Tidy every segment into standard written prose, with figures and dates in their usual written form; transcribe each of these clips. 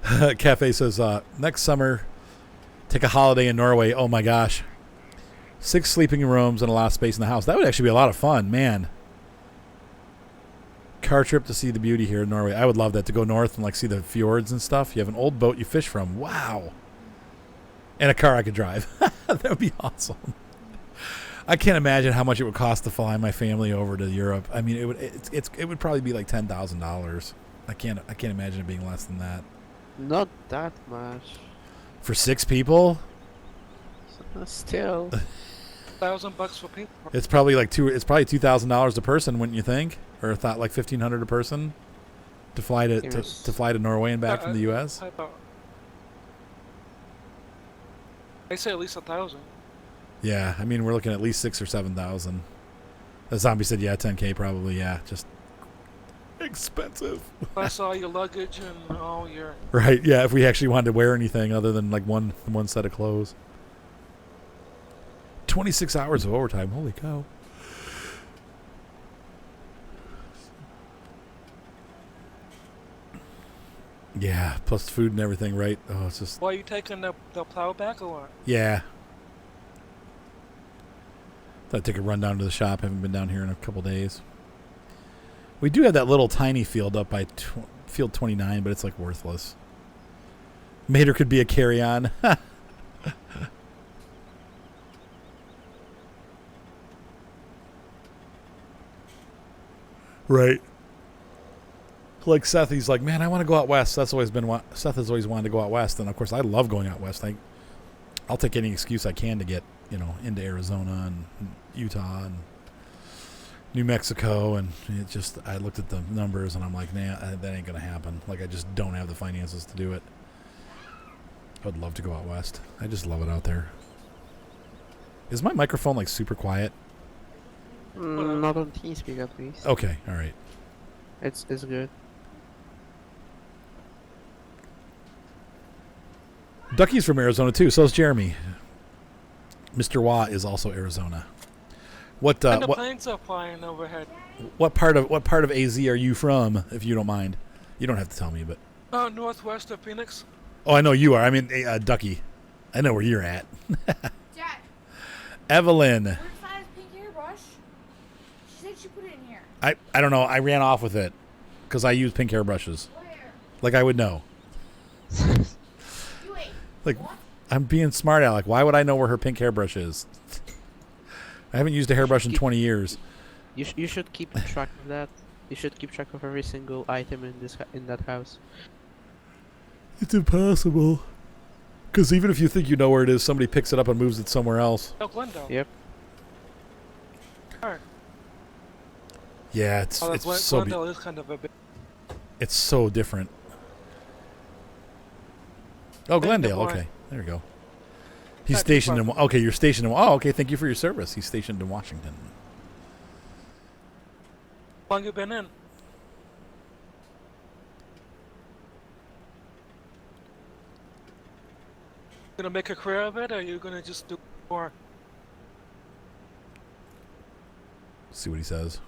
Cafe says, next summer, take a holiday in Norway. Oh, my gosh. 6 sleeping rooms and a lot of space in the house. That would actually be a lot of fun, man. Car trip to see the beauty here in Norway. I would love that, to go north and like see the fjords and stuff. You have an old boat you fish from. Wow. And a car I could drive. That would be awesome. I can't imagine how much it would cost to fly my family over to Europe. I mean, it would probably be like $10,000. I can't imagine it being less than that. Not that much. For 6 people? Still. $1,000 for people. It's probably like $2,000 a person, wouldn't you think? Or I thought like $1,500 a person to fly to fly to Norway and back from the U.S. I say at least 1,000. Yeah, I mean we're looking at least 6,000 or 7,000. The zombie said, yeah, 10K probably. Yeah, just expensive. Plus all your luggage and all your. Right. Yeah, if we actually wanted to wear anything other than like one set of clothes. 26 hours of overtime. Holy cow. Yeah, plus food and everything, right? Oh, it's just... Why are you taking the plow back or what? Yeah. Thought I'd take a run down to the shop. Haven't been down here in a couple days. We do have that little tiny field up by field 29, but it's like worthless. Mater could be a carry-on. Right. Like Seth, he's like, man, I want to go out west. Seth has always wanted to go out west, and of course, I love going out west. I'll take any excuse I can to get, into Arizona and Utah and New Mexico, and I looked at the numbers, and I'm like, nah, that ain't gonna happen. Like, I just don't have the finances to do it. I would love to go out west. I just love it out there. Is my microphone like super quiet? Not on TeamSpeak at least. Okay, all right. It's good. Ducky's from Arizona too. So is Jeremy. Mr. Wah is also Arizona. And the planes are flying overhead. What part of AZ are you from, if you don't mind? You don't have to tell me, but. Northwest of Phoenix. Oh, I know you are. I mean, Ducky. I know where you're at. Jack. Evelyn. Where's Five's pink hairbrush? She said she put it in here. I don't know. I ran off with it because I use pink hairbrushes. Where? Like I would know. You ate. Like What? I'm being smart aleck. Why would I know where her pink hairbrush is? I haven't used a hairbrush in 20 years. You should keep track of that. You should keep track of every single item in that house. It's impossible. Because even if you think you know where it is, somebody picks it up and moves it somewhere else. Oh, Glendale. Yep. Alright. Yeah, it's Glendale is kind of a bit. It's so different. Oh, Glendale. Okay, there you go. He's stationed in. Okay, you're stationed in. Oh, okay. Thank you for your service. He's stationed in Washington. How long you been in? Gonna make a career of it, or are you gonna just do more? See what he says.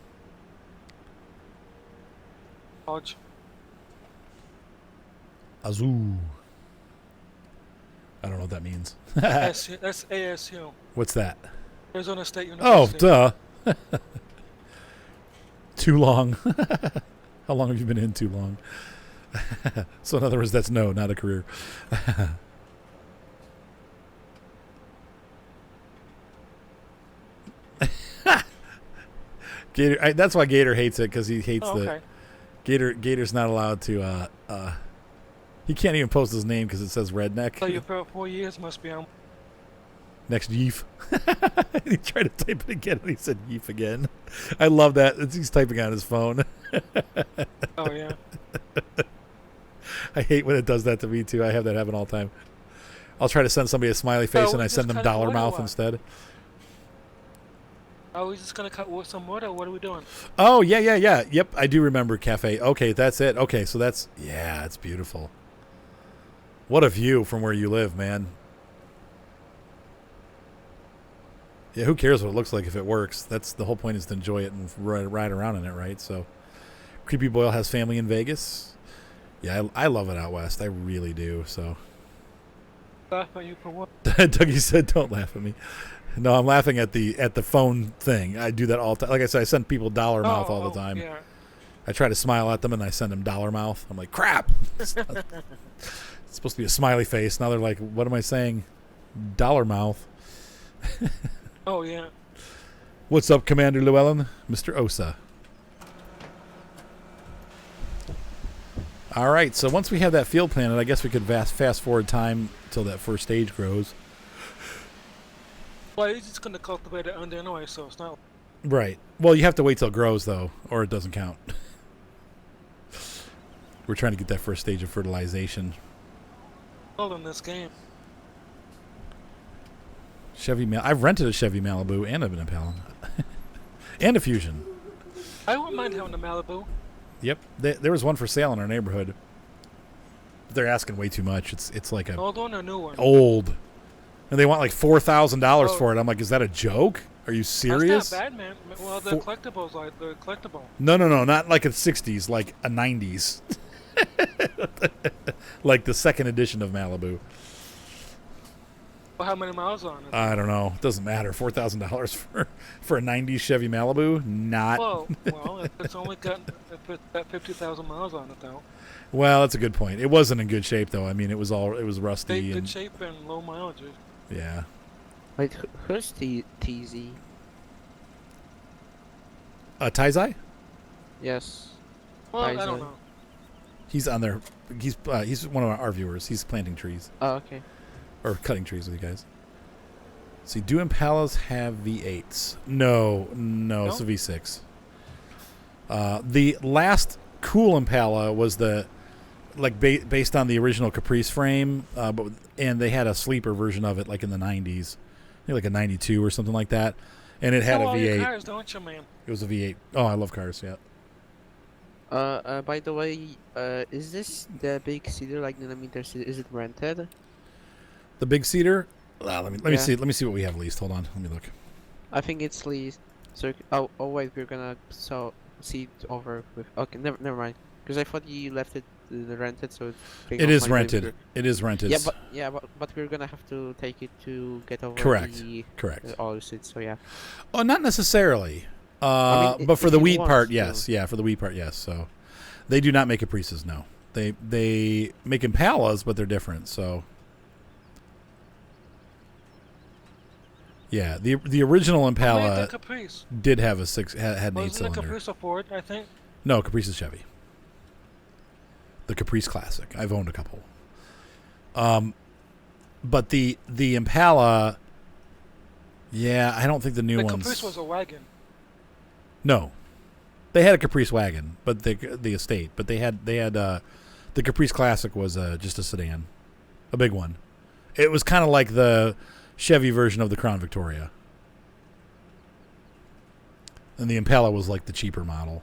College. Azoo. I don't know what that means. That's ASU. What's that? Arizona State Oh, University. duh. Too long. How long have you been in too long? So in other words, that's no, not a career. Gator. That's why Gator hates it, because he hates okay. Gator's not allowed to. He can't even post his name because it says redneck. So your 4 years must be on. Next yeef. He tried to type it again and he said yeef again. I love that. He's typing on his phone. Oh yeah. I hate when it does that to me too. I have that happen all the time. I'll try to send somebody a smiley face and I send them dollar mouth instead. Are we just gonna cut some wood, or what are we doing? Oh yeah. Yep, I do remember Cafe. Okay, that's it. Okay, so that's it's beautiful. What a view from where you live, man. Yeah, who cares what it looks like if it works? That's the whole point, is to enjoy it and ride around in it, right? So, Creepy Boyle has family in Vegas. Yeah, I love it out west. I really do. So Laugh at you for what? Dougie said, "Don't laugh at me." No, I'm laughing at the phone thing. I do that all the time. Like I said, I send people dollar mouth all the time. Yeah. I try to smile at them, and I send them dollar mouth. I'm like, crap. It's supposed to be a smiley face. Now they're like, what am I saying? Dollar mouth. Oh, yeah. What's up, Commander Llewellyn? Mr. Osa. All right, so once we have that field planted, I guess we could fast forward time till that first stage grows. Well, you're just going to cultivate it under anyway, so it's not... Right. Well, you have to wait till it grows, though, or it doesn't count. We're trying to get that first stage of fertilization. Well, in this game. I've rented a Chevy Malibu and an Impala. And a Fusion. I wouldn't mind having a Malibu. Yep. There was one for sale in our neighborhood. They're asking way too much. It's like a Old one or new one? old. And they want like $4,000 for it. I'm like, is that a joke? Are you serious? That's not bad, man. Well, the collectibles, like, they're collectible. No. Not like a 60s, like a 90s. Like the second edition of Malibu. Well, how many miles on it? I don't know. It doesn't matter. $4,000 for a 90s Chevy Malibu? Not. Well, if it's only got 50,000 miles on it, though. Well, that's a good point. It wasn't in good shape, though. I mean, it was rusty. Good shape and low mileage. Yeah. Wait, who's TZ? Taizai? Yes. Well, I Tyson. don't know. He's on there. He's one of our viewers. He's planting trees. Oh, okay. Or cutting trees with you guys. See, do Impalas have V8s? No, it's a V6. The last cool Impala was based on the original Caprice frame, and they had a sleeper version of it like in the 90s. I think like a 92 or something like that. And it had a all V8. your cars, don't you, man? It was a V8. Oh, I love cars, yeah. By the way, is this the big cedar, like millimeter cedar? Is it rented? The big cedar? Let me Yeah. see. Let me see what we have leased. Hold on. Let me look. I think it's leased. So, wait, we're gonna seed over with. Okay, never mind. Because I thought you left it rented, so it's It is rented. It is rented. But we're gonna have to take it to get over Correct. the Oilseed. So yeah. Oh, not necessarily. I mean, but for if the he wheat wants part, to. yes. Yeah, for the wheat part, yes. So they do not make Caprices, no. They make Impalas, but they're different. So yeah, the original Impala The Caprice. did have had an Wasn't the 8-cylinder. Caprice a Ford, I think? No, Caprice is Chevy. The Caprice Classic. I've owned a couple. But the Impala, yeah, I don't think the new The ones. Caprice was a wagon. No, they had a Caprice wagon, but the estate. But they had the Caprice Classic was just a sedan, a big one. It was kind of like the Chevy version of the Crown Victoria, and the Impala was like the cheaper model.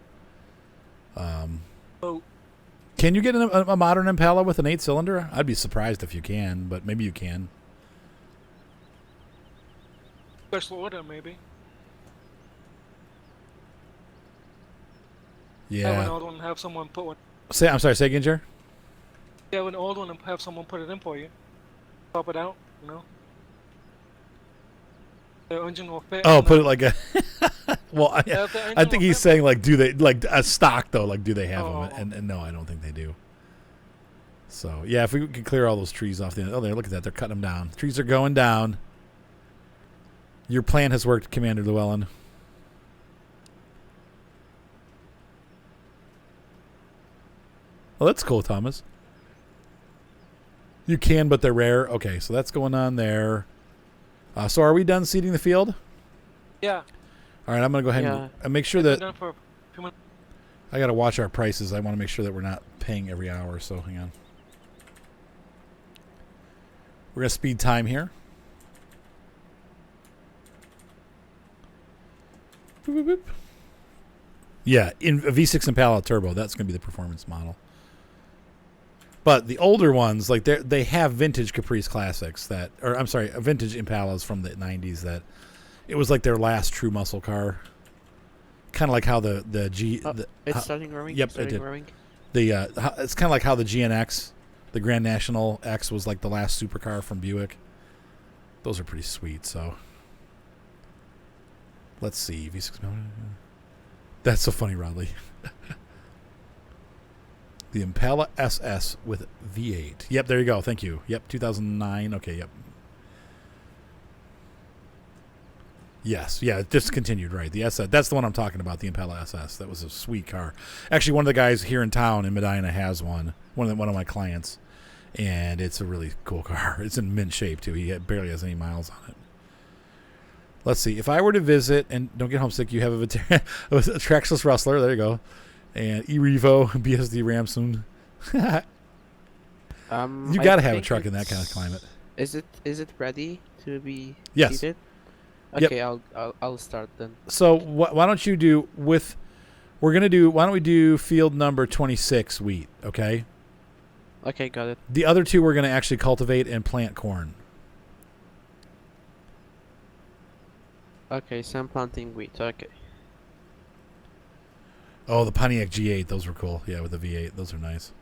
Oh, Can you get a modern Impala with an 8-cylinder? I'd be surprised if you can, but maybe you can. special order, maybe. Have an Yeah. old one and have someone put one. I'm sorry. Say again, Jer. Have an old one and have someone put it in for you. Swap it out, you know? The engine will fit. Oh, and put it like a. Well, the engine I think will he's fit. saying like, do they like a stock though? Like, do they have Oh. them? And no, I don't think they do. So yeah, if we could clear all those trees off the. Oh, there! Look at that. They're cutting them down. Trees are going down. Your plan has worked, Commander Llewellyn. Well, that's cool, Thomas. You can, but they're rare. Okay, so that's going on there. So are we done seeding the field? Yeah. All right, I'm going to go ahead and make sure Been that done for a few minutes. I got to watch our prices. I want to make sure that we're not paying every hour, so hang on. We're going to speed time here. Boop, boop, boop. Yeah, in a V6 Impala Turbo, that's going to be the performance model. But the older ones, like they have vintage Caprice Classics vintage Impalas from the 90s that it was like their last true muscle car. Kind of like how the G. It's starting growing. Yep, starting it did. growing. It's kind of like how the GNX, the Grand National X, was like the last supercar from Buick. Those are pretty sweet. So let's see. V6. That's so funny, Rodley. The Impala SS with V8. Yep, there you go. Thank you. Yep, 2009. Okay, yep. Yes, yeah, it discontinued, right. The SS, that's the one I'm talking about, the Impala SS. That was a sweet car. Actually, one of the guys here in town in Medina has one of my clients, and it's a really cool car. It's in mint shape, too. He barely has any miles on it. Let's see. If I were to visit, and don't get homesick, you have a Traxxas Rustler. There you go. And E-Revo, BSD Ram soon. You got to have a truck in that kind of climate. Is it ready to be Yes. seated? Yep. Okay, I'll start then. So why don't you do with? Why don't we do field number 26 wheat? Okay. Okay, got it. The other two we're going to actually cultivate and plant corn. Okay, so I'm planting wheat. Okay. Oh, the Pontiac G8, those were cool. Yeah, with the V8, those are nice.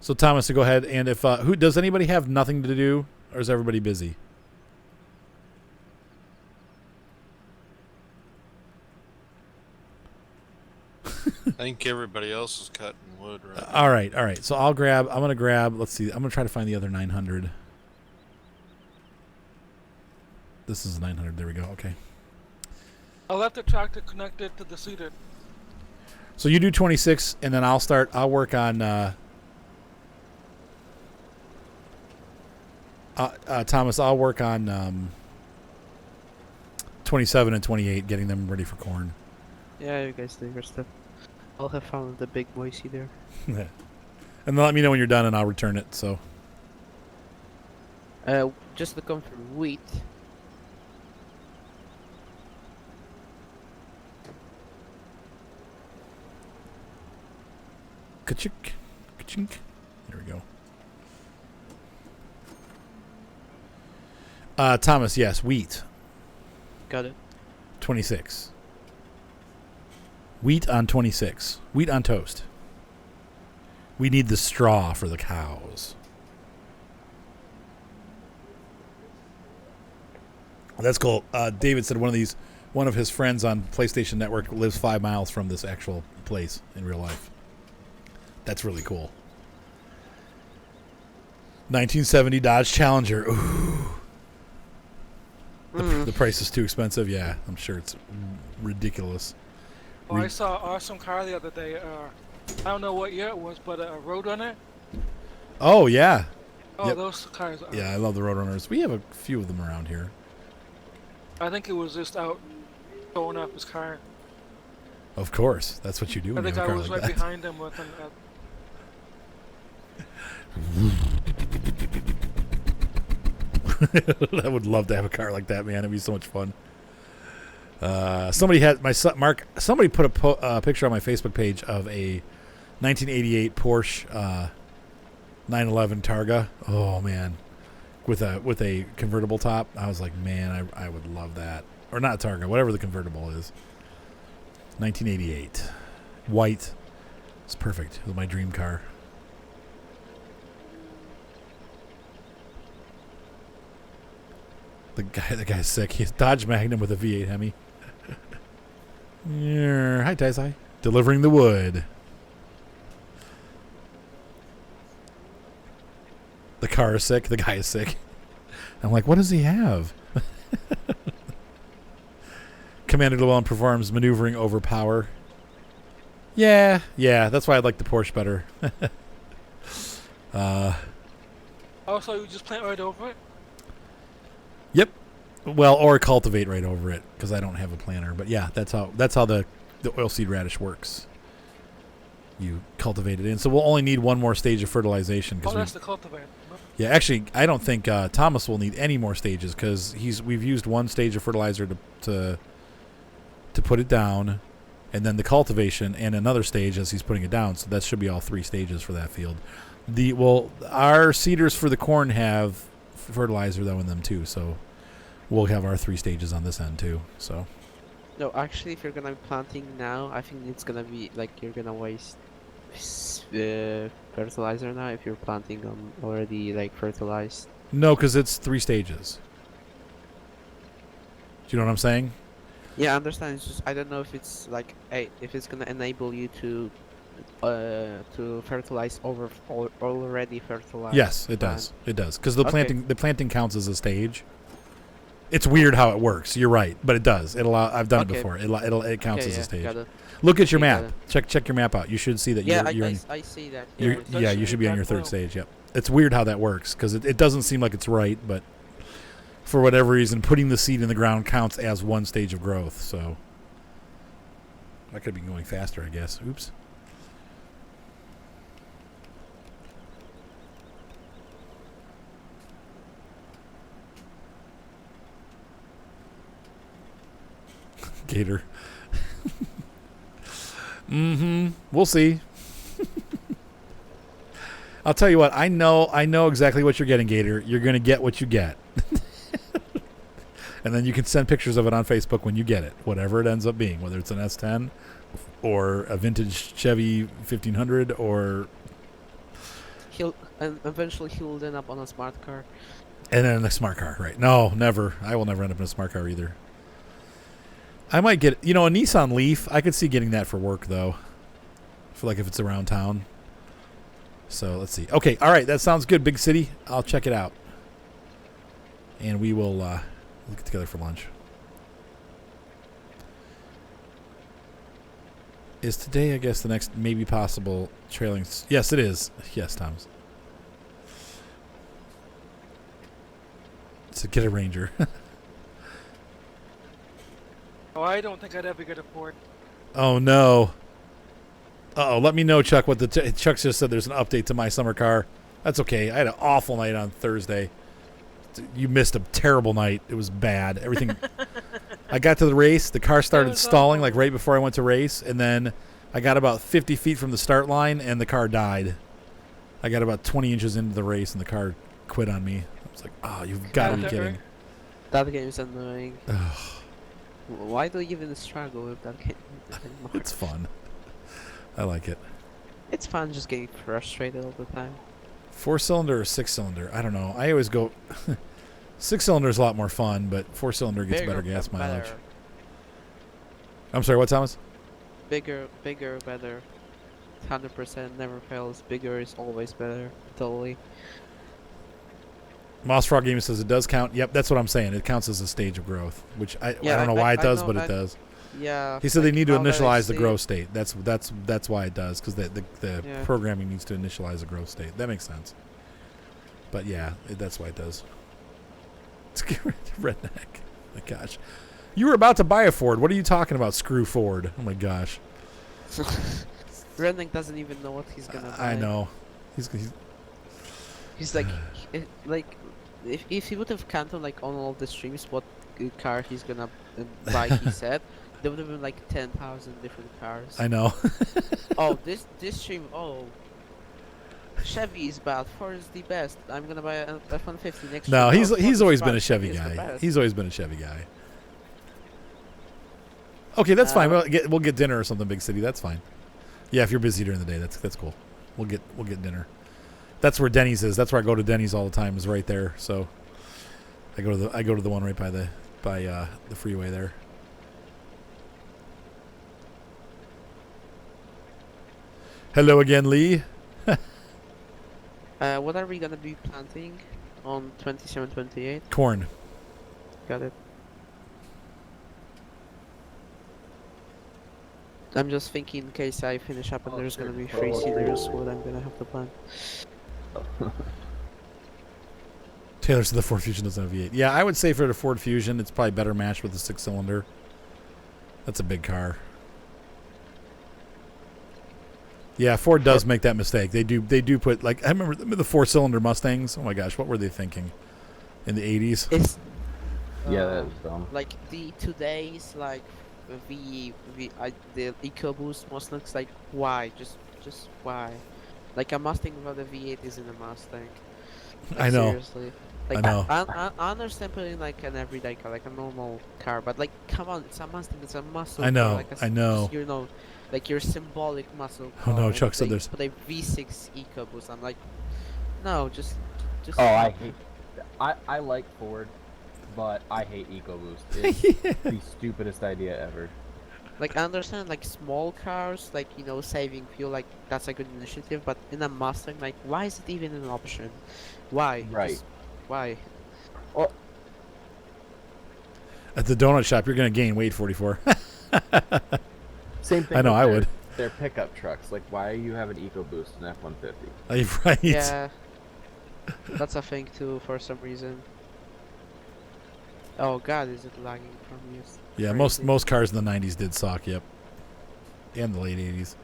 So Thomas, to go ahead and if does anybody have nothing to do, or is everybody busy? I think everybody else is cutting wood right now. All right. So I'm gonna grab. Let's see. I'm gonna try to find the other 900. This is 900. There we go. Okay. I'll let the tractor connect it to the seated. So you do 26, and then I'll work on. Thomas, I'll work on 27 and 28, getting them ready for corn. Yeah, you guys do your stuff. I'll have fun with the big boys there. And then let me know when you're done, and I'll return it. So. Just to confirm, wheat. Ka-chink, ka-chink. There we go. Thomas, yes, wheat. Got it. 26. Wheat on 26. Wheat on toast. We need the straw for the cows. That's cool. David said one of his friends on PlayStation Network lives 5 miles from this actual place in real life. That's really cool. 1970 Dodge Challenger. Ooh. The price is too expensive. Yeah, I'm sure it's ridiculous. Oh, I saw an awesome car the other day. I don't know what year it was, but a Roadrunner. Oh, yeah. Oh, Yep. those cars. Yeah, I love the Roadrunners. We have a few of them around here. I think it was just out showing off his car. Of course. That's what you do I when you think have a I car was like right that. behind him with an. I would love to have a car like that, man. It'd be so much fun. Somebody had my son Mark. Somebody put a picture on my Facebook page of a 1988 Porsche 911 Targa. Oh man, with a convertible top. I was like, man, I would love that. Or not Targa, whatever the convertible is. 1988, white. It's perfect. It was my dream car. The guy's sick. He's Dodge Magnum with a V8 Hemi. Hi, Taisai. Delivering the wood. The car is sick. The guy is sick. I'm like, what does he have? Commander Llewellyn performs maneuvering over power. Yeah. That's why I like the Porsche better. Also, you just plant right over it. Yep. Well, or cultivate right over it because I don't have a planter. But yeah, that's how the oilseed radish works. You cultivate it in. So we'll only need one more stage of fertilization. Oh, that's the cultivator. Yeah, actually, I don't think Thomas will need any more stages because we've used one stage of fertilizer to put it down, and then the cultivation and another stage as he's putting it down. So that should be all 3 stages for that field. Our seeders for the corn have fertilizer though in them too, so we'll have our 3 stages on this end too. So No, actually, if you're gonna be planting now, I think it's gonna be like you're gonna waste fertilizer now if you're planting on already like fertilized. No, because it's 3 stages. Do you know what I'm saying? Yeah, I understand. It's just I don't know if it's like if it's gonna enable you to fertilize over already fertilized. Yes, it plant. does. It does. Because the Okay. planting counts as a stage. It's weird how it works. You're right, but it does. I've done it Okay. before. It counts Okay, as a yeah, stage. got it. Look at your Okay, got map. it. Check your map out. You should see that Yeah, you're I see that. You're, it's yeah, you actually should be on your that third low. stage. Yep. It's weird how that works because it doesn't seem like it's right, but for whatever reason, putting the seed in the ground counts as one stage of growth. So I could be going faster, I guess. Oops. Gator. We'll see. I'll tell you what. I know exactly what you're getting, Gator. You're gonna get what you get, and then you can send pictures of it on Facebook when you get it, whatever it ends up being, whether it's an S10 or a vintage Chevy 1500 or Eventually he'll end up on a smart car. and then a smart car. Right? No, never. I will never end up in a smart car either. I might get, a Nissan Leaf. I could see getting that for work, though. For like if it's around town. So let's see. Okay, all right. That sounds good, Big City. I'll check it out. And we will we'll get together for lunch. Is today, I guess, the next maybe possible trailing... Yes, it is. Yes, Thomas. So get a Ranger. Oh, I don't think I'd ever get a port. Oh no. Uh-oh, let me know, Chuck, what Chuck just said there's an update to my summer car. That's okay. I had an awful night on Thursday. You missed a terrible night. It was bad. Everything. I got to the race. The car started was stalling awful. like right before I went to race, and then I got about 50 feet from the start line, and the car died. I got about 20 inches into the race, and the car quit on me. I was like, oh, you've got to be that kidding. hurt? That game is annoying. Ugh, Why do you even struggle with that game anymore? it's fun. I like it. It's fun just getting frustrated all the time. 4-cylinder or 6-cylinder? I don't know. I always go... 6-cylinder is a lot more fun, but 4-cylinder gets better gas mileage. Better. I'm sorry, what, Thomas? Bigger, better. 100% never fails. Bigger is always better. Totally. Moss Frog Gaming says it does count. Yep, that's what I'm saying. It counts as a stage of growth, which I Yeah, don't know why it does, but it does. Yeah. He said they like, need to now that I initialize the see growth state. That's why it does, because the Yeah. programming needs to initialize the growth state. That makes sense. But yeah, that's why it does. It's redneck. My gosh, you were about to buy a Ford. What are you talking about? Screw Ford. Oh my gosh. Redneck doesn't even know what he's gonna buy. I know. He's He's like, if he would have counted like on all the streams what car he's gonna buy, he said there would have been like 10,000 different cars. I know. Oh, this stream. Oh, Chevy is bad. Ford is the best. I'm gonna buy an F-150 next. No, stream. he's Oh, Ford he's is always bad. been a Chevy is the guy. best. He's always been a Chevy guy. Okay, that's fine. We'll get dinner or something, Big City. That's fine. Yeah, if you're busy during the day, that's cool. We'll get dinner. That's where Denny's is. That's where I go to Denny's all the time. Is right there. So I go to the one right by the freeway there. Hello again, Lee. What are we gonna be planting on 27, 28? Corn. Got it. I'm just thinking in case I finish up and there's gonna be 3 seeders, what I'm gonna have to plant. Taylor said the Ford Fusion doesn't have V8. Yeah, I would say for the Ford Fusion, it's probably better matched with the 6-cylinder. That's a big car. Yeah, Ford does make that mistake. They do put, like, I remember the 4-cylinder Mustangs. Oh my gosh, what were they thinking in the 80s? It's Yeah, that was dumb. like the today's like the EcoBoost Mustangs, like why? Just why? Like a Mustang without a V8 isn't a Mustang. Like, I know. Seriously. Like, I know. I understand putting like an everyday car, like a normal car, but like, come on, it's a Mustang, it's a muscle I car, know, like I know. just, you know, like your symbolic muscle Oh, car. no, and Chuck said they there's- put a V6 EcoBoost. I'm like, no, just. Oh, I hate. I like Ford, but I hate EcoBoost. It's the stupidest idea ever. Like, I understand, like, small cars, like, you know, saving fuel, like, that's a good initiative, but in a Mustang, like, why is it even an option? Why? Right. Just, why? Well, At the donut shop, you're going to gain weight 44. same thing. I know, with I their- would. Their pickup trucks. Like, why do you have an EcoBoost in F-150? Right. Yeah. That's a thing, too, for some reason. Oh, God, is it lagging from you? It's Yeah, crazy. most cars in the 90s did suck, yep. And the late 80s.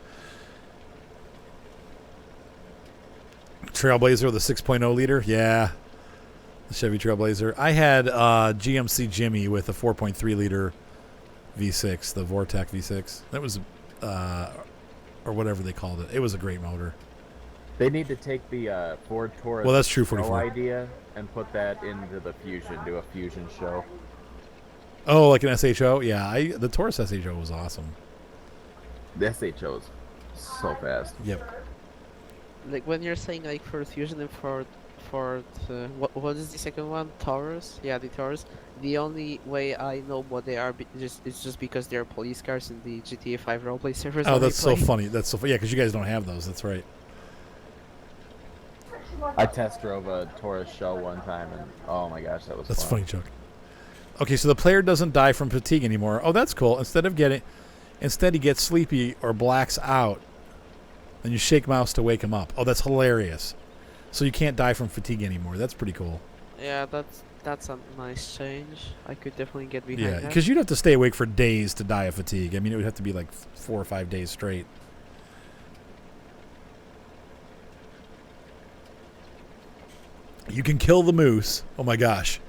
Trailblazer, the 6.0 liter, yeah. The Chevy Trailblazer. I had GMC Jimmy with a 4.3 liter V6, the Vortec V6. That was, or whatever they called it. It was a great motor. They need to take the Ford Taurus Well, that's true, show 44. idea and put that into the Fusion, do a Fusion show. Oh, like an SHO? Yeah, the Taurus SHO was awesome. The SHO is so fast. Yep. Like, when you're saying, like, for Fusion and for what is the second one? Taurus? Yeah, the Taurus. The only way I know what they are it's just because they're police cars in the GTA 5 roleplay servers. Oh, that we that's so play. funny. That's so funny. Yeah, because you guys don't have those. That's right. I test drove a Taurus show one time, and oh my gosh, that was That's fun. funny, Chuck. Okay, so the player doesn't die from fatigue anymore. Oh, that's cool. Instead he gets sleepy or blacks out, then you shake mouse to wake him up. Oh, that's hilarious. So you can't die from fatigue anymore. That's pretty cool. Yeah, that's a nice change. I could definitely get behind Yeah, that. because you'd have to stay awake for days to die of fatigue. I mean, it would have to be like 4 or 5 days straight. You can kill the moose. Oh my gosh.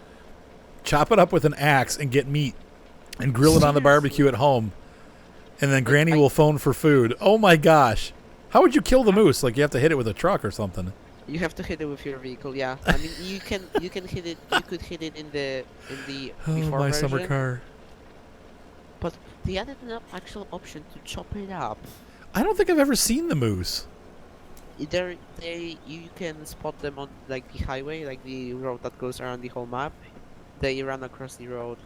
Chop it up with an axe and get meat and grill it on the barbecue at home. And then Granny will phone for food. Oh my gosh. How would you kill the moose? Like you have to hit it with a truck or something. You have to hit it with your vehicle. Yeah, I mean you can hit it. You could hit it in the Oh, before my version, summer car. but they added an actual option to chop it up. I don't think I've ever seen the moose. You can spot them on like the highway, like the road that goes around the whole map. They run across the road.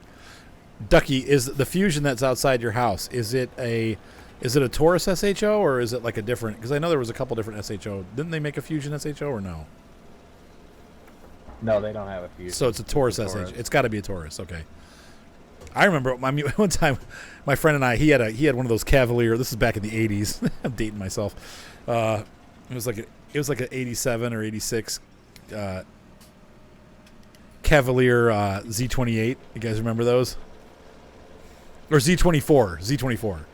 Ducky, is the Fusion that's outside your house, is it a Taurus SHO or is it like a different, because I know there was a couple different SHO. Didn't they make a Fusion SHO or no? No, they don't have a Fusion. So it's a Taurus SHO. It's got to be a Taurus. Okay. I remember one time, my friend and I, he had one of those Cavalier. This is back in the '80s. I'm dating myself. It was like an '87 or '86 Cavalier Z28. You guys remember those? Or Z24.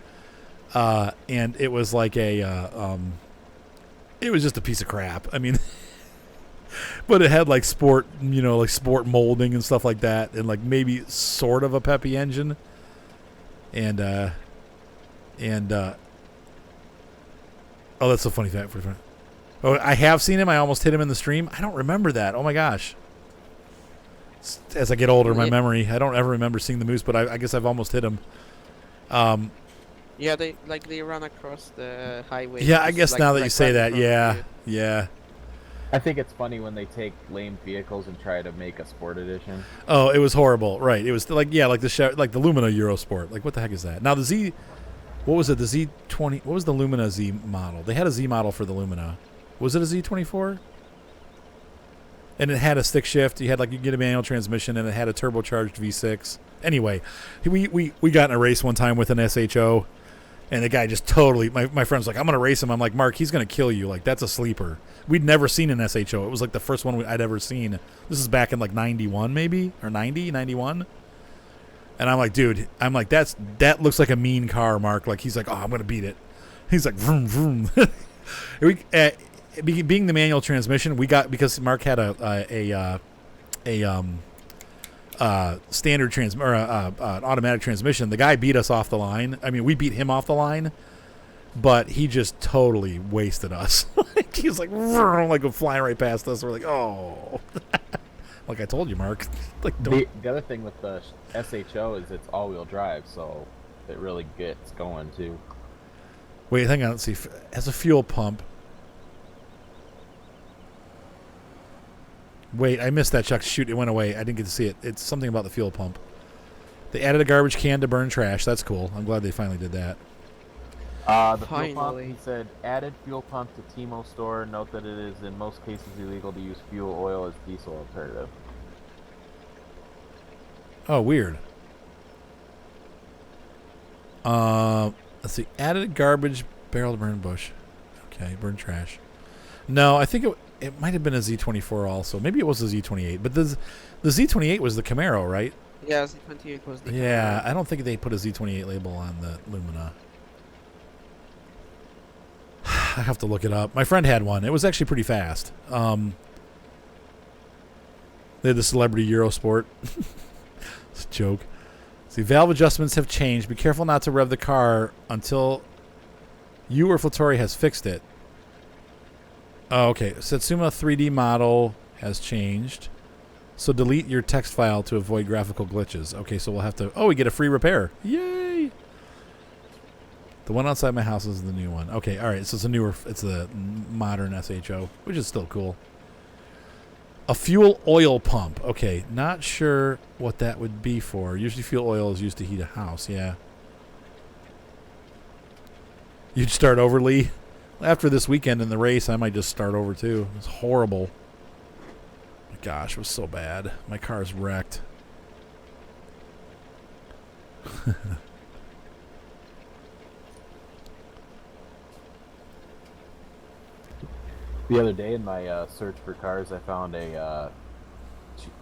And it was like it was just a piece of crap. I mean, but it had like sport molding and stuff like that, and like maybe sort of a peppy engine. And oh, that's so funny fact. Oh, I have seen him. I almost hit him in the stream. I don't remember that. Oh my gosh. As I get older, my memory, I don't ever remember seeing the moose, but I guess I've almost hit him. Yeah, they run across the highway. Yeah, I just, guess like, now that you right say in that, front of yeah. you. I think it's funny when they take lame vehicles and try to make a sport edition. Oh, it was horrible. Right. It was like the Lumina Eurosport. Like, what the heck is that? Now the Z, what was it? The Z20. What was the Lumina Z model? They had a Z model for the Lumina. Was it a Z24? And it had a stick shift. You get a manual transmission, and it had a turbocharged V6. Anyway, we got in a race one time with an SHO, and the guy just totally. My friend's like, I'm gonna race him. I'm like, Mark, he's gonna kill you. Like, that's a sleeper. We'd never seen an SHO. It was like the first one I'd ever seen. This is back in like 91 maybe, or 90, 91. And I'm like, dude, that looks like a mean car, Mark. Like, he's like, oh, I'm gonna beat it. He's like, vroom vroom. Being the manual transmission, we got, because Mark had a standard an automatic transmission. The guy beat us off the line. I mean, we beat him off the line, but he just totally wasted us. He was like, vroom, like flying right past us. We're like, oh. Like I told you, Mark. Like don't. The other thing with the SHO is it's all-wheel drive, so it really gets going too. Wait, hang on. Let's see. As a fuel pump. Wait, I missed that, Chuck. Shoot, it went away. I didn't get to see it. It's something about the fuel pump. They added a garbage can to burn trash. That's cool. I'm glad they finally did that. The fuel pump, Finally. he said, added fuel pump to TMO store. Note that it is in most cases illegal to use fuel oil as diesel alternative. Oh, weird. Let's see. Added garbage barrel to burn bush. Okay, burn trash. No, I think it might have been a Z24 also. Maybe it was a Z28. But the Z28 was the Camaro, right? Yeah, Z28 was the. Yeah, I don't think they put a Z28 label on the Lumina. I have to look it up. My friend had one. It was actually pretty fast. They had the Celebrity Eurosport. It's a joke. See, valve adjustments have changed. Be careful not to rev the car until you or Flattori has fixed it. Oh, okay. Satsuma 3D model has changed. So delete your text file to avoid graphical glitches. Okay, so we'll have to... Oh, we get a free repair. Yay! The one outside my house is the new one. Okay, all right. So it's a newer... It's the modern SHO, which is still cool. A fuel oil pump. Okay, not sure what that would be for. Usually fuel oil is used to heat a house, yeah. You'd start over, Lee? After this weekend in the race, I might just start over, too. It was horrible. My gosh, it was so bad. My car's wrecked. The other day in my search for cars, I found a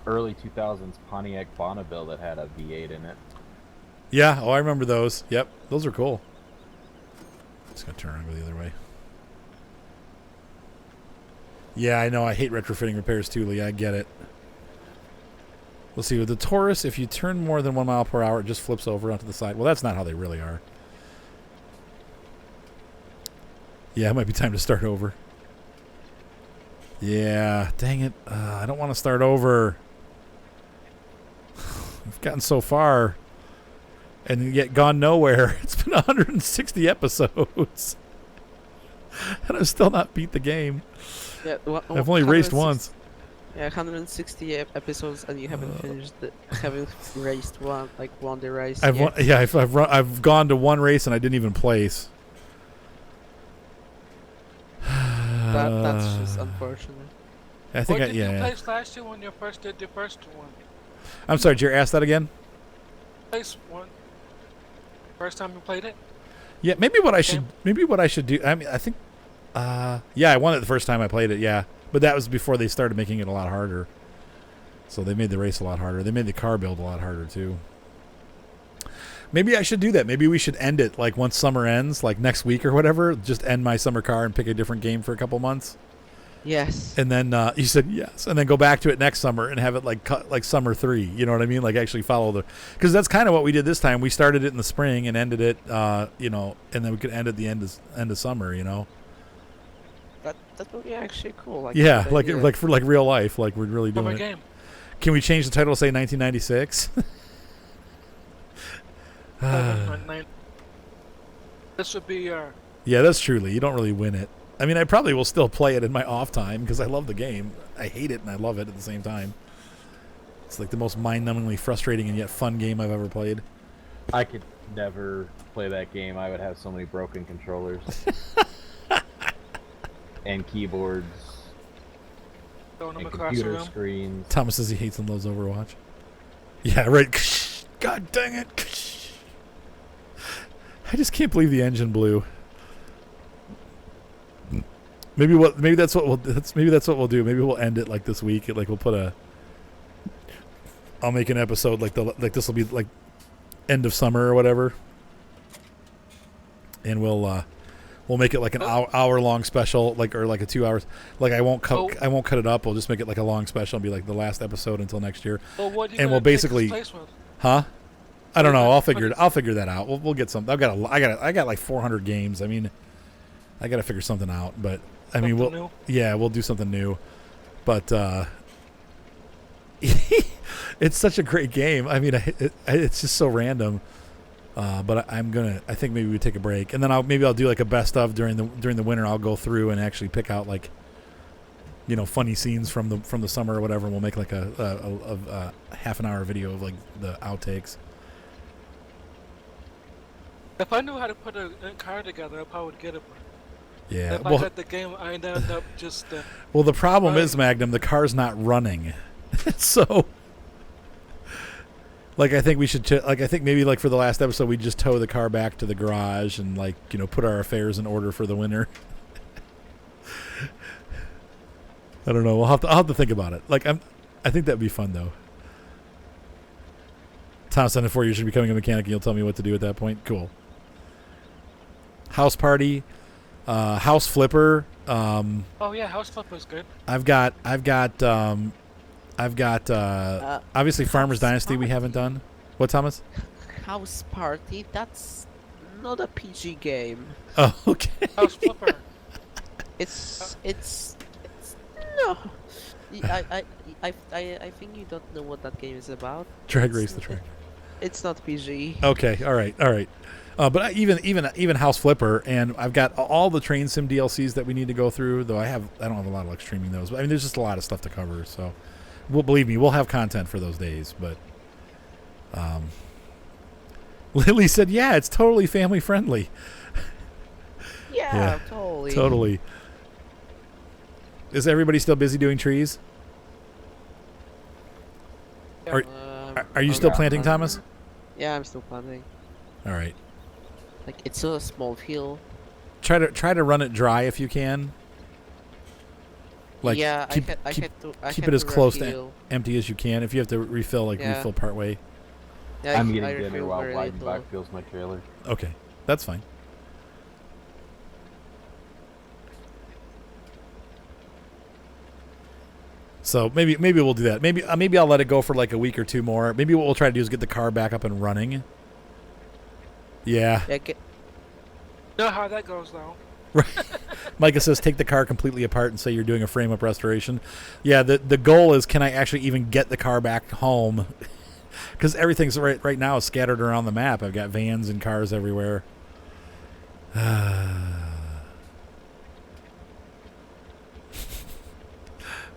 early 2000s Pontiac Bonneville that had a V8 in it. Yeah, oh, I remember those. Yep, those are cool. Just going to turn around and go the other way. Yeah, I know. I hate retrofitting repairs too, Lee. I get it. Let's see. With the Taurus, if you turn more than 1 mile per hour, it just flips over onto the side. Well, that's not how they really are. Yeah, it might be time to start over. Yeah, dang it. I don't want to start over. We've gotten so far and yet gone nowhere. It's been 160 episodes. And I've still not beat the game. Yeah, I've only raced once. Yeah, 160 episodes, and you haven't finished haven't raced won the race. I've gone to one race and I didn't even place. That's just unfortunate. I think What did you yeah. place last year when you first did the first one? I'm sorry, did you ask that again? Place one. First time you played it? Yeah, maybe what I should do. I mean, I think yeah, I won it the first time I played it, yeah. But that was before they started making it a lot harder. So they made the race a lot harder. They made the car build a lot harder too. Maybe I should do that. Maybe we should end it like once summer ends, like next week or whatever. Just end my summer car and pick a different game for a couple months. Yes. And then you said yes, and then go back to it next summer and have it like summer 3. You know what I mean? Like actually follow because that's kind of what we did this time. We started it in the spring and ended it, and then we could end at the end of summer. You know? That would be actually cool. Yeah, like for like real life, like we're really doing Summer it. game. Can we change the title to say 1996? This would be Yeah, that's truly. You don't really win it. I mean, I probably will still play it in my off time because I love the game. I hate it and I love it at the same time. It's like the most mind-numbingly frustrating and yet fun game I've ever played. I could never play that game. I would have so many broken controllers. And keyboards. throwing them And across the computer room. screens. Thomas says he hates and loves Overwatch. Yeah, right. God dang it. I just can't believe the engine blew. Maybe that's what we'll do. Maybe we'll end it like this week. Like we'll put I'll make an episode like this will be like end of summer or whatever. And we'll make it like an hour long special, or like a 2 hours. Like I won't cut it up. We'll just make it like a long special and be like the last episode until next year. Well, what are you And gonna we'll take basically, his place with? huh? I don't know. I'll figure that out. We'll get some. I got like 400 games. I mean, I got to figure something out. But I mean, Something new? we'll do something new. But It's such a great game. I mean, it's just so random. But I think maybe we take a break, and then I'll do like a best of during the winter. I'll go through and actually pick out like, funny scenes from the summer or whatever. And we'll make like a half an hour video of like the outtakes. If I knew how to put a car together, I probably would get it. Yeah. If I got the game, I'd end up just. Well, the problem is, Magnum, the car's not running, so. Like, I think we should, I think maybe like for the last episode, we just tow the car back to the garage and like, put our affairs in order for the winter. I don't know. I'll have to think about it. Like, I think that'd be fun though. Thompson, in 4 years, you're becoming a mechanic and you'll tell me what to do at that point. Cool. House party, house flipper. Oh yeah, house flipper's good. I've got obviously Farmer's Dynasty we haven't done. What, Thomas? House Party, that's not a PG game. Oh, okay. House flipper. It's no. I think you don't know what that game is about. Drag Race the Track. It's not PG. Okay, all right. But even House Flipper, and I've got all the Train Sim DLCs that we need to go through. Though I don't have a lot of luck streaming those. But I mean, there's just a lot of stuff to cover. So, believe me, we'll have content for those days. But Lily said, "Yeah, it's totally family friendly." Yeah, Totally. Is everybody still busy doing trees? Are you still planting, Thomas? Yeah, I'm still planting. All right. Like, it's still a small field. Try to run it dry if you can. Like, yeah, keep it as close to empty as you can. If you have to refill, refill part way. Yeah, I'm I getting dinner refill while very Wide and little. Black fills my trailer. Okay, that's fine. So maybe we'll do that. Maybe I'll let it go for like a week or two more. Maybe what we'll try to do is get the car back up and running. Yeah. Yeah, Know how that goes though. Right. Micah says take the car completely apart and say you're doing a frame-up restoration. Yeah, the goal is, can I actually even get the car back home? Because everything's right now is scattered around the map. I've got vans and cars everywhere.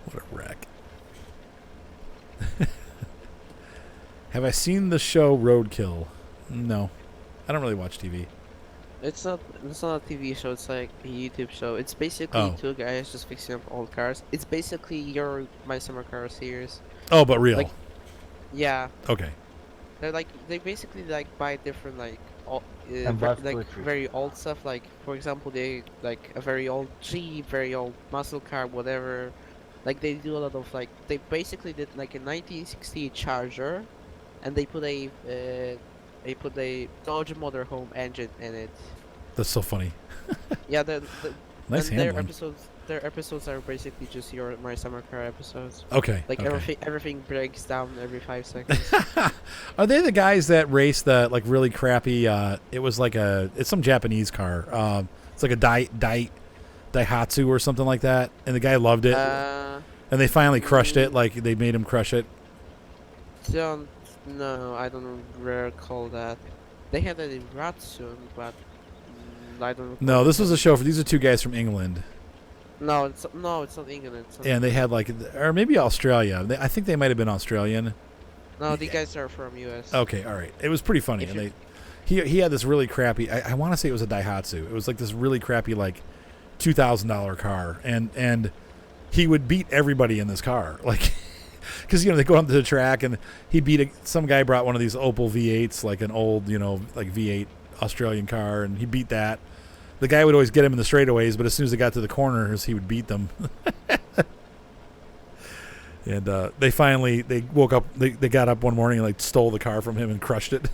What a wreck. Have I seen the show Roadkill? No. I don't really watch TV. It's not a TV show, it's like a YouTube show. It's basically two guys just fixing up old cars. It's basically your My Summer Car series. Oh, but real. Like, yeah. Okay. They basically like buy different like very old stuff. Like, for example, they like a very old Jeep, very old muscle car, whatever. Like, they do a lot of like, they basically did like a 1960 Charger, and they put a Dodge motorhome engine in it. That's so funny. Yeah, Nice and handling. their episodes are basically just your My Summer Car episodes. Okay. Like, okay. everything breaks down every 5 seconds. Are they the guys that race the like really crappy? It was like it's some Japanese car. It's like a Daihatsu or something like that, and the guy loved it, and they finally crushed it. Like, they made him crush it. No, I don't recall that. They had a Ratsun, but I don't recall. No, this was a show for. These are two guys from England. No, it's not England. And they had like, or maybe Australia. I think they might have been Australian. No, the guys are from US. Okay, all right. It was pretty funny. And he had this really crappy. I want to say it was a Daihatsu. It was like this really crappy like $2,000 car, and he would beat everybody in this car, like. Because, they go onto the track, and he beat some guy brought one of these Opel V8s, like an old, like V8 Australian car, and he beat that. The guy would always get him in the straightaways, but as soon as they got to the corners, he would beat them. And they woke up, they got up one morning and like stole the car from him and crushed it.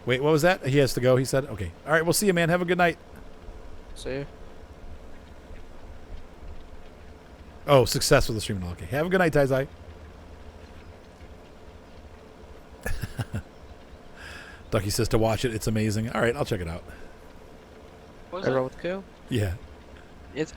Wait, what was that? He has to go, he said? Okay. All right, we'll see you, man. Have a good night. See you. Oh, success with the stream. Okay. Have a good night, Taizai. Ducky says to watch it. It's amazing. All right, I'll check it out. What A is it? roadkill. Yeah. It's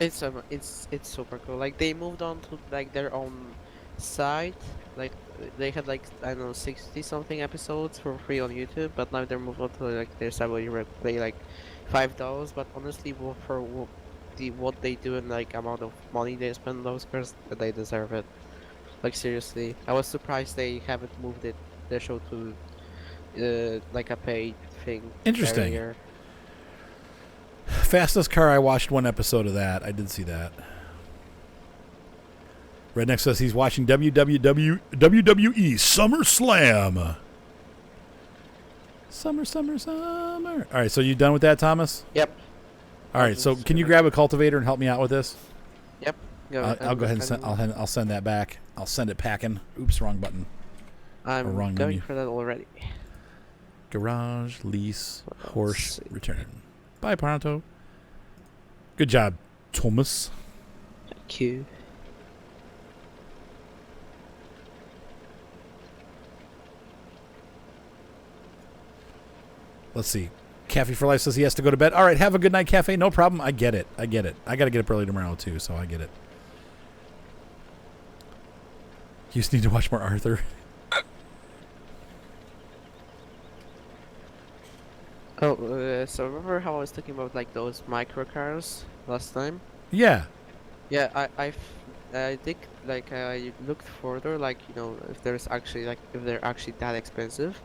super cool. Like they moved on to like their own site. Like they had like I don't know 60 something episodes for free on YouTube, but now they're moved on to like their site where you pay like $5. But honestly, for what they do and like amount of money they spend on those cars, they deserve it. Like seriously, I was surprised they haven't moved their show to like a paid thing. Interesting. earlier. Fastest Car, I watched one episode of that. I did see that. Redneck says he's watching WWE SummerSlam. Summer. All right, so you done with that, Thomas? Yep. All right, so can you grab a cultivator and help me out with this? Yep. I'll go ahead and send. I'll send that back. I'll send it packing. Oops, wrong button. I'm wrong going menu. for that already. Garage, lease, Let's horse, see. return. Bye, Pronto. Good job, Thomas. Thank you. Let's see. Cafe for Life says he has to go to bed. All right, have a good night, Cafe. No problem. I get it. I got to get up early tomorrow, too, so I get it. You just need to watch more Arthur. Oh, so remember how I was talking about like those micro cars last time? Yeah. Yeah, I think like I looked further, like if there's actually if they're actually that expensive.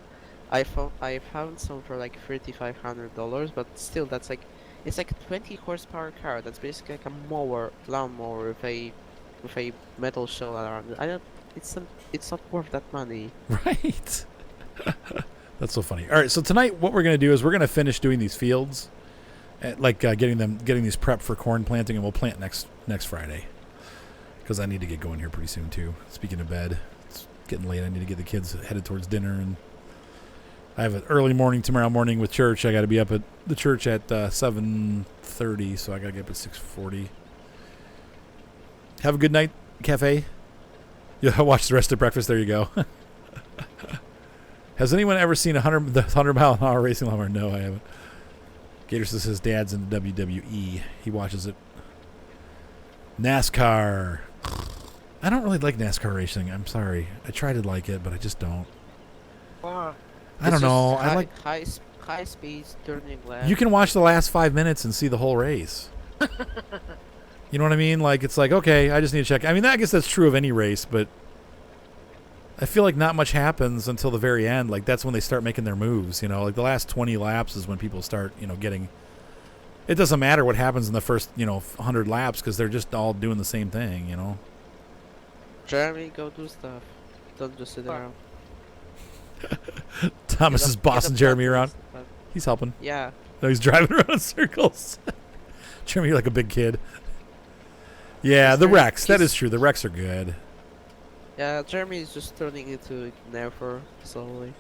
I found some for like $3,500, but still it's like a 20 horsepower car. That's basically like a lawnmower with a metal shell around it. It's not worth that money. Right. That's so funny. All right, so tonight what we're going to do is we're going to finish doing these fields, getting these prepped for corn planting, and we'll plant next Friday. Because I need to get going here pretty soon too. Speaking of bed, it's getting late. I need to get the kids headed towards dinner, and I have an early morning tomorrow morning with church. I got to be up at the church at 7:30, so I got to get up at 6:40. Have a good night, Cafe. Yeah, watch the rest of breakfast. There you go. Has anyone ever seen the 100-mile-an-hour racing lawnmower? No, I haven't. Gator says his dad's in the WWE. He watches it. NASCAR. I don't really like NASCAR racing. I'm sorry. I try to like it, but I just don't. Wow. I don't know. I like. high speeds turning left. You can watch the last 5 minutes and see the whole race. You know what I mean? Like, it's like, okay, I just need to check. I mean, I guess that's true of any race, but I feel like not much happens until the very end. Like, that's when they start making their moves, Like, the last 20 laps is when people start, getting... It doesn't matter what happens in the first, 100 laps because they're just all doing the same thing, Jeremy, go do stuff. Don't just sit around. Thomas Get is up- bossing get up Jeremy and around. stuff. He's helping. Yeah. No, he's driving around in circles. Jeremy, you're like a big kid. Yeah, He's the very- wrecks. That he's- is true. The wrecks are good. Yeah, Jeremy is just turning into Nerfer slowly.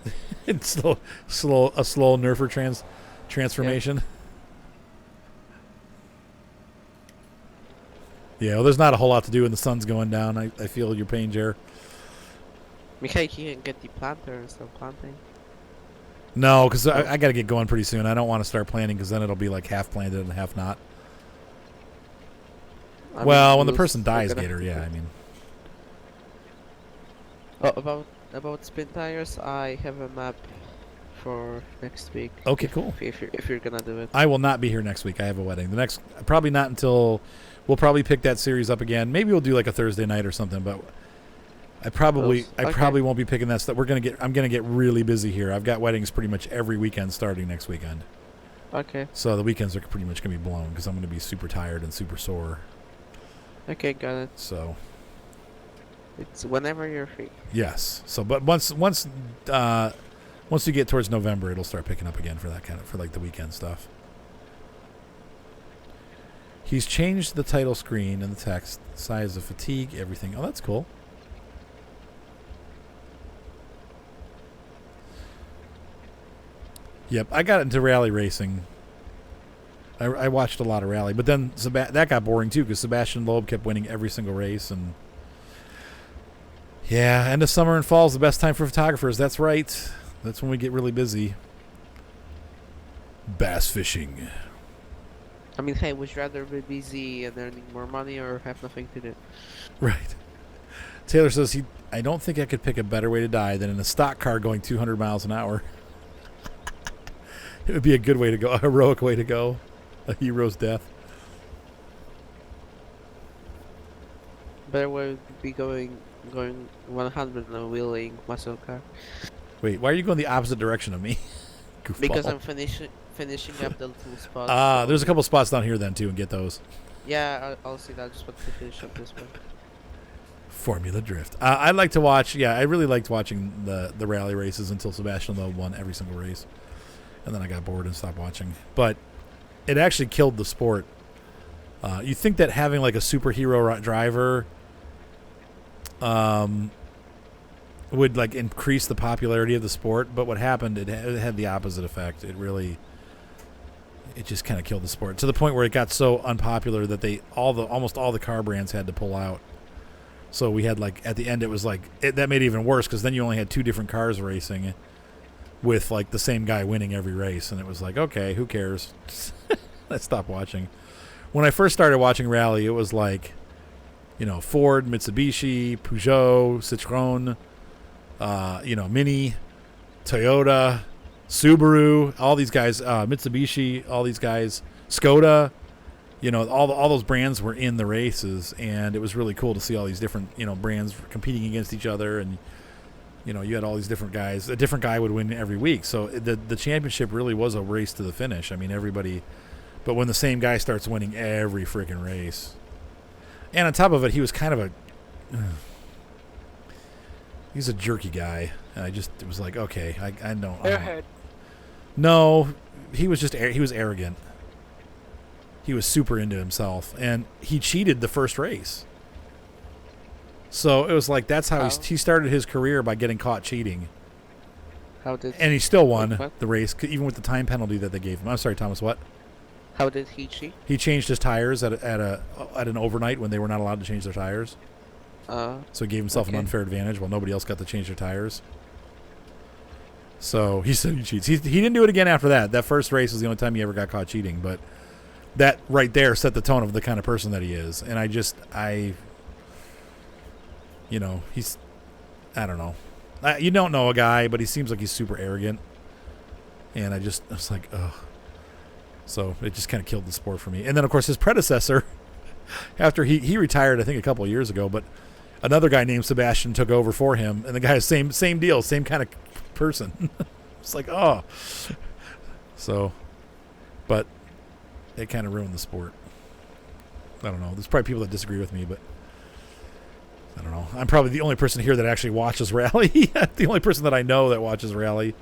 It's a slow nerfer transformation. Yeah, well, there's not a whole lot to do when the sun's going down. I feel your pain, Jer. Mikhail can get the planter and start planting. No, because I got to get going pretty soon. I don't want to start planting because then it'll be like half planted and half not. Well, when the person dies, Gator, yeah, I mean. Oh, about spin tires, I have a map for next week. Okay, cool. If you're gonna do it. I will not be here next week. I have a wedding. Probably not until, we'll probably pick that series up again. Maybe we'll do like a Thursday night or something, but I probably won't be picking that stuff. I'm gonna get really busy here. I've got weddings pretty much every weekend starting next weekend. Okay. So the weekends are pretty much gonna be blown because I'm gonna be super tired and super sore. Okay, got it. So It's whenever you're free. yes. So but once you get towards November, it'll start picking up again for that for like the weekend stuff. He's changed the title screen and the text, size of fatigue, everything. Oh, that's cool. Yep, I got into rally racing. I watched a lot of rally, but then that got boring too because Sebastian Loeb kept winning every single race, and yeah, end of summer and fall is the best time for photographers. That's right. That's when we get really busy. Bass fishing. I mean, hey, would you rather be busy and earning more money or have nothing to do? Right. Taylor says I don't think I could pick a better way to die than in a stock car going 200 miles an hour. It would be a good way to go, a heroic way to go, a hero's death. Better would be going 100 in a wheeling muscle car. Wait, why are you going the opposite direction of me? Goofball. Because I'm finishing up the little spots. so- There's a couple spots down here then too, and get those. Yeah, I'll see that. Just want to finish up this one. Formula Drift. I like to watch. Yeah, I really liked watching the rally races until Sebastian Loeb won every single race, and then I got bored and stopped watching. But it actually killed the sport. You think that having like a superhero driver would like increase the popularity of the sport, but what happened? It had the opposite effect. It just kind of killed the sport to the point where it got so unpopular that almost all the car brands had to pull out. So we had like at the end it was like that made it even worse because then you only had two different cars racing with like the same guy winning every race, and it was like, okay, who cares? I stopped watching. When I first started watching rally, it was like, Ford, Mitsubishi, Peugeot, Citroën, Mini, Toyota, Subaru, all these guys, Mitsubishi, all these guys, Skoda, all those brands were in the races, and it was really cool to see all these different, brands competing against each other, and you had all these different guys. A different guy would win every week, so the championship really was a race to the finish. I mean, everybody, but when the same guy starts winning every freaking race, and on top of it, he was kind of he's a jerky guy, and it was like, okay, I don't. Airhead. No, he was he was arrogant. He was super into himself, and he cheated the first race. So it was like that's how he started his career, by getting caught cheating. And he still won the race, even with the time penalty that they gave him. I'm sorry, Thomas, what? How did he cheat? He changed his tires at an overnight when they were not allowed to change their tires. So he gave himself an unfair advantage while nobody else got to change their tires. So he said he cheats. He didn't do it again after that. That first race was the only time he ever got caught cheating, but that right there set the tone of the kind of person that he is. And he's, I don't know. You don't know a guy, but he seems like he's super arrogant. And I was like, ugh. So it just kind of killed the sport for me. And then, of course, his predecessor, after he retired, I think a couple of years ago, but another guy named Sebastian took over for him. And the guy, same deal, same kind of person. It's like, oh. So, but it kind of ruined the sport. I don't know. There's probably people that disagree with me, but I don't know. I'm probably the only person here that actually watches rally. The only person that I know that watches rally.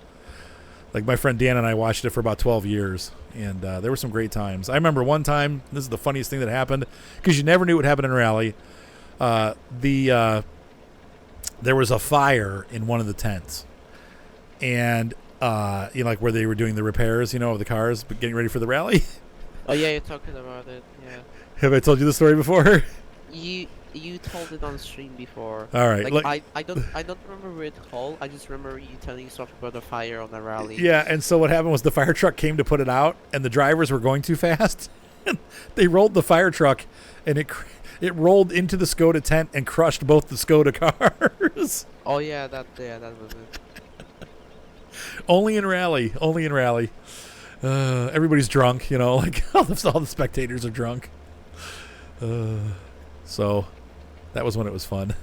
Like my friend Dan and I watched it for about 12 years, and there were some great times. I remember one time, this is the funniest thing that happened, because you never knew what happened in rally. There was a fire in one of the tents, and like where they were doing the repairs, of the cars, but getting ready for the rally. Oh yeah, you're talking about it. Yeah. Have I told you the story before? You told it on stream before. All right. Like, I don't remember it all. I just remember you telling stuff about a fire on a rally. Yeah, and so what happened was the fire truck came to put it out, and the drivers were going too fast. They rolled the fire truck, and it rolled into the Skoda tent and crushed both the Skoda cars. Oh yeah, that was it. Only in rally. Everybody's drunk, like all the spectators are drunk. So that was when it was fun.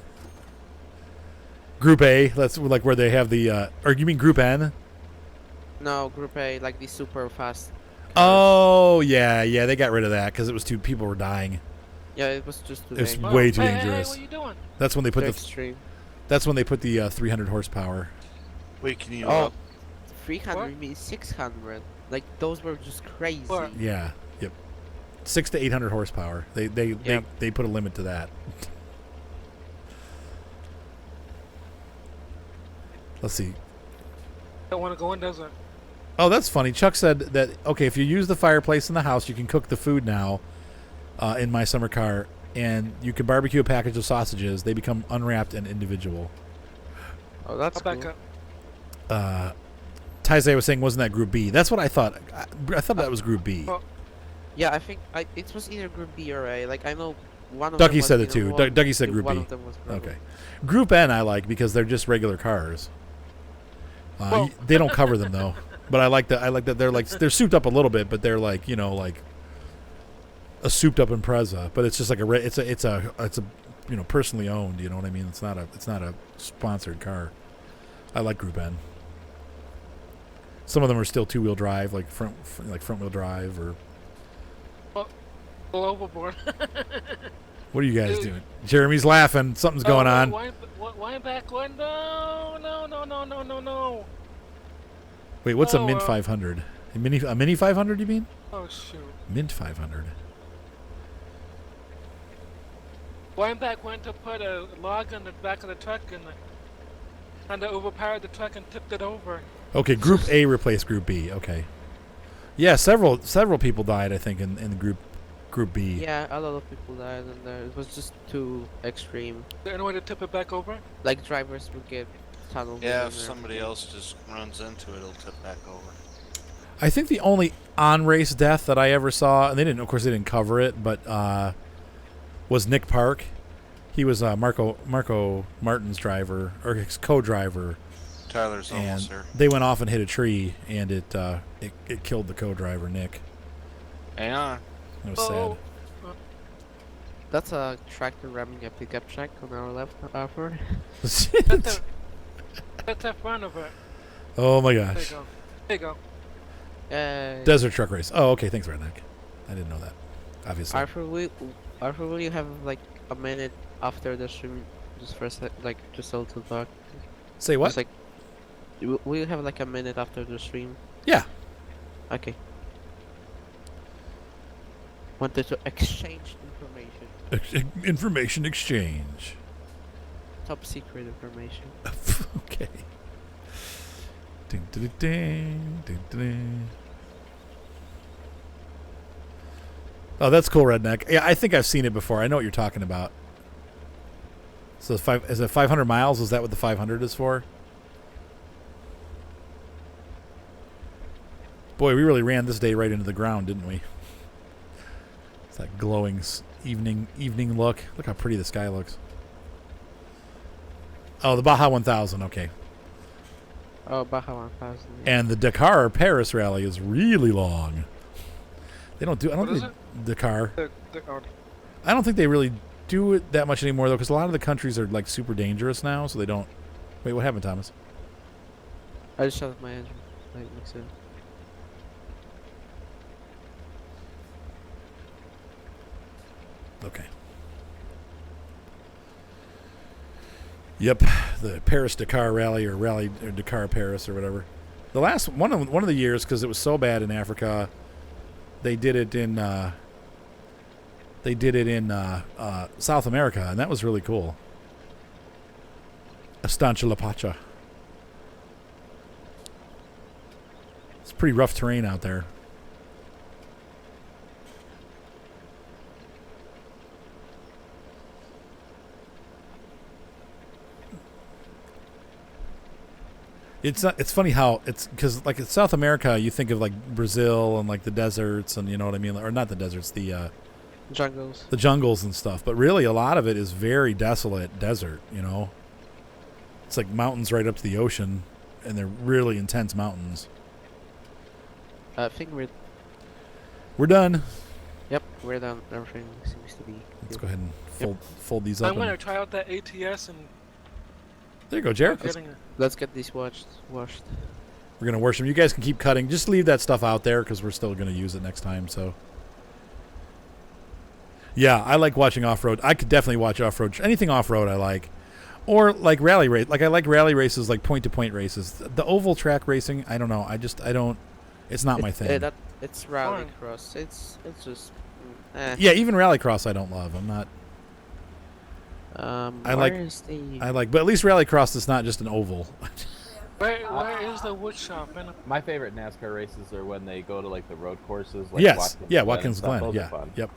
Group A, that's like where they have the, or you mean Group N? No, Group A, like the super fast cars. Oh, yeah, they got rid of that because it was people were dying. Yeah, it was just too It's dangerous. way too Hey, dangerous. what are you doing? That's when they put Extreme. That's when they put the 300 horsepower. Wait, can you? Oh, 300 What? means 600. Like those were just crazy. What? Yeah, yep. 600 to 800 horsepower. They put a limit to that. Let's see. Don't want to go in, does it? Oh, that's funny. Chuck said that, okay, if you use the fireplace in the house, you can cook the food now in my summer car, and you can barbecue a package of sausages. They become unwrapped and individual. Oh, that's I'll back cool. up. Taizai was saying, wasn't that Group B? That's what I thought. I thought that was Group B. Oh. Yeah, I think it was either Group B or A. Like I know one of Ducky them said was it too. Group Dougie said Group one B. of them was Group Okay. Group N I like because they're just regular cars. Well- They don't cover them though. But I like that. I like that they're souped up a little bit, but they're like like a souped up Impreza. But it's just like it's a personally owned. You know what I mean? It's not a sponsored car. I like Group N. Some of them are still 2-wheel drive, like front wheel drive, or Go overboard. what are you guys Dude. doing? Jeremy's laughing. Something's going on. Wind back one. No. Wait, what's a Oh, Mint 500? A mini 500? You mean? Oh shoot. Mint 500. Wineback went to put a log on the back of the truck and overpowered the truck and tipped it over. Okay, Group A replaced Group B. Okay. Yeah, several people died, I think, in Group B. Yeah, a lot of people died, and it was just too extreme. Is there any way to tip it back over? Like drivers would get tunneled. Yeah, in if or somebody something. else just runs into it, it'll tip back over. I think the only on-race death that I ever saw, and of course they didn't cover it, but was Nick Park. He was Marco Martin's driver, or his co-driver, Tyler's and almost there. they went off and hit a tree, and it killed the co-driver, Nick. Hang on. It was sad. That's a tractor ramming a pickup truck on our left, Alfred. That's the front of it. Oh my There you gosh. go. There you go. Desert truck race. Oh, okay. Thanks, Redneck. I didn't know that. Obviously. Arthur, will you have like a minute after the stream, just for a sec, like just a little talk? Say what? Just, like, will you have like a minute after the stream? Yeah. Okay. Wanted to exchange information. Information exchange. Top secret information. Okay. Ding, ding, ding, ding, ding. Oh, that's cool, Redneck. Yeah, I think I've seen it before. I know what you're talking about. So is it 500 miles? Is that what the 500 is for? Boy, we really ran this day right into the ground, didn't we? It's that glowing evening look. Look how pretty the sky looks. Oh, the Baja 1000. Okay. Oh, Baja 1000. And the Dakar Paris rally is really long. They don't do. I don't What is think Dakar. Oh, I don't think they really do it that much anymore though, because a lot of the countries are like super dangerous now, so they don't. Wait, what happened, Thomas? I just shut my engine. Like, makes sense. Okay. Yep, the Paris Dakar rally or Dakar Paris or whatever. The last one of the years, because it was so bad in Africa, they did it in South America, and that was really cool. Estancia La Pacha. It's pretty rough terrain out there. It's funny how it's because like in South America you think of like Brazil and like the deserts and you know what I mean, or not the deserts, the Jungles. jungles and stuff, but really a lot of it is very desolate desert. You know, it's like mountains right up to the ocean, and they're really intense mountains. I think We're done. Yep, we're done. Everything seems to be. Let's good. go ahead and fold these up. I'm gonna And, try out that ATS and there you go, Jared. getting a Let's get these washed. We're gonna worship. You guys can keep cutting. Just leave that stuff out there because we're still gonna use it next time. So. Yeah, I like watching off-road. I could definitely watch off-road. Anything off-road I like. Or like rally race. Like I like rally races, like point-to-point races. The oval track racing, I don't know. I don't. It's not my thing. It's rallycross. It's just. Yeah, even rallycross I don't love. I'm not. I like- where is the? I like, but at least rallycross is not just an oval. where is the wood shop? And My favorite NASCAR races are when they go to like the road courses. Like Yes. Watkins Yeah, Glen Watkins and stuff. Glen. Those are Yeah. fun. Yep.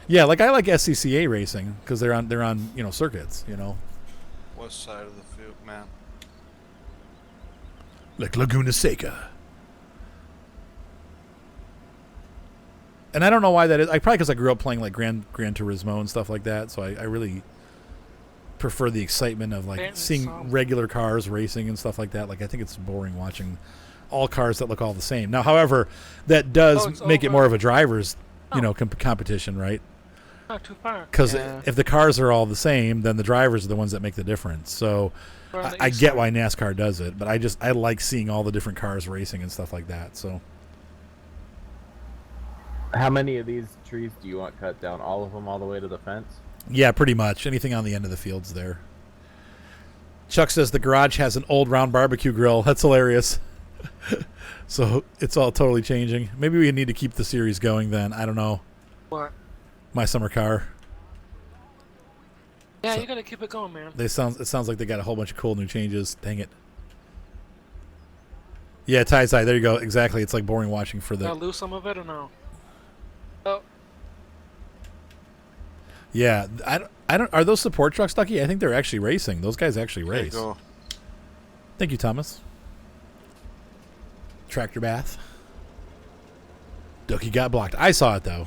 Yeah, like I like SCCA racing because they're on circuits. West side of the field, man. Like Laguna Seca. And I don't know why that is. Probably because I grew up playing like Gran Turismo and stuff like that. So I really prefer the excitement of like seeing regular cars racing and stuff like that. Like I think it's boring watching all cars that look all the same. Now, however, that does make it more of a driver's, competition, right? Not too far. Because if the cars are all the same, then the drivers are the ones that make the difference. So I get why NASCAR does it, but I like seeing all the different cars racing and stuff like that. So. How many of these trees do you want cut down? All of them all the way to the fence? Yeah, pretty much. Anything on the end of the field's there. Chuck says the garage has an old round barbecue grill. That's hilarious. So it's all totally changing. Maybe we need to keep the series going then. I don't know. What? My summer car. Yeah, you gotta keep it going, man. It sounds like they got a whole bunch of cool new changes. Dang it. Yeah, tie. There you go. Exactly. It's like boring watching for the. Did I lose some of it or no? Oh. Yeah, I don't. Are those support trucks, Ducky? I think they're actually racing. Those guys actually race. There you go. Thank you, Thomas. Tractor bath. Ducky got blocked. I saw it though.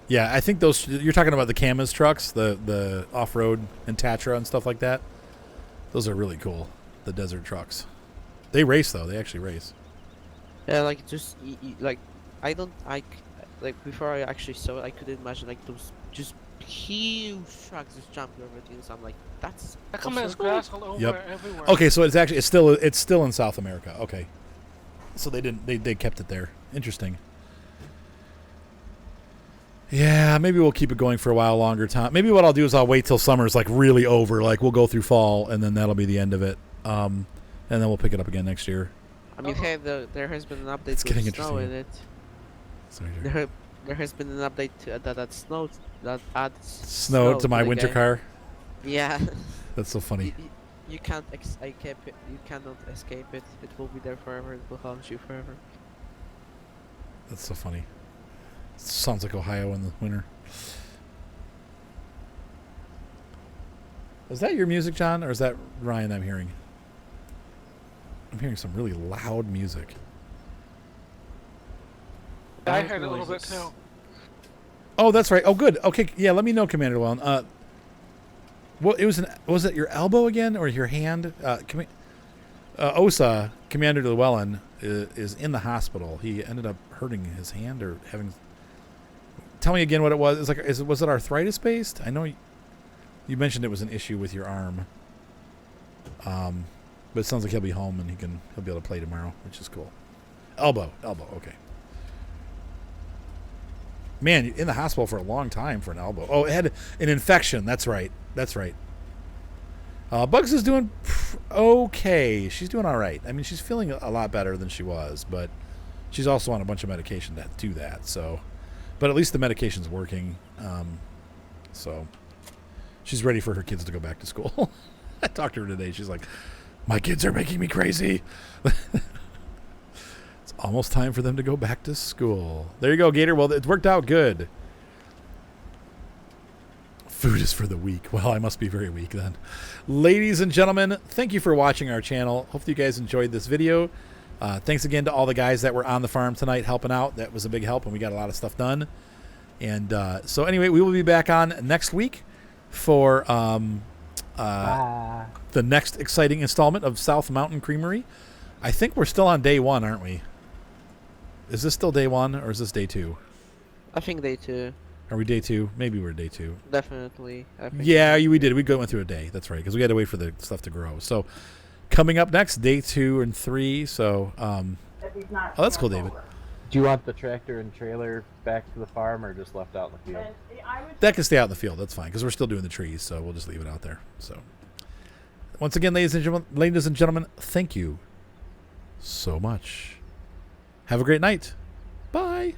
Yeah, I think those. You're talking about the Camas trucks, the off-road and Tatra and stuff like that. Those are really cool. The desert trucks. They race though. They actually race. Yeah, like just like like before I actually saw it, I couldn't imagine like those just huge trucks just jumping over things. So I'm like, that's. How come there's grass all over everywhere? Okay, so it's still in South America. Okay. So they kept it there. Interesting. Yeah, maybe we'll keep it going for a while longer, Tom. Maybe what I'll do is I'll wait till summer's like really over. Like we'll go through fall, and then that'll be the end of it. And then we'll pick it up again next year. I mean, hey, there has been an update It's getting with snow in interesting. it. Sorry, There has been an update that snowed that adds snow to my the winter game. car. Yeah. That's so funny. You can't escape it. You cannot escape it. It will be there forever. It will haunt you forever. That's so funny. Sounds like Ohio in the winter. Is that your music, John, or is that Ryan I'm hearing? I'm hearing some really loud music. I heard a little bit too. Oh, that's right. Oh, good. Okay, yeah. Let me know, Commander Llewellyn. What it was it your elbow again or your hand? Osa, Commander Llewellyn, is in the hospital. He ended up hurting his hand or having. Tell me again what it was. Was it arthritis based? I know you mentioned it was an issue with your arm. But it sounds like he'll be home and he'll be able to play tomorrow, which is cool. Elbow. Okay. Man, in the hospital for a long time for an elbow. Oh, it had an infection. That's right. Bugs is doing okay. She's doing all right. I mean, she's feeling a lot better than she was, but she's also on a bunch of medication to do that. So, but at least the medication's working. So she's ready for her kids to go back to school. I talked to her today. She's like, my kids are making me crazy. It's almost time for them to go back to school. There you go, Gator. Well, it worked out good. Food is for the weak. Well, I must be very weak then. Ladies and gentlemen, thank you for watching our channel. Hopefully you guys enjoyed this video. Thanks again to all the guys that were on the farm tonight helping out. That was a big help, and we got a lot of stuff done. And so anyway, we will be back on next week for the next exciting installment of South Mountain Creamery. I think we're still on day 1, aren't we? Is this still day 1 or is this day 2? I think day 2. Are we day 2? Maybe we're day 2. Definitely. I think Yeah, we did. We went through a day. That's right, because we had to wait for the stuff to grow. So coming up next, day 2 and 3. So, oh, that's cool, David. Do you want the tractor and trailer back to the farm or just left out in the field? That can stay out in the field. That's fine, because we're still doing the trees, so we'll just leave it out there. So, once again, ladies and gentlemen, thank you so much. Have a great night. Bye.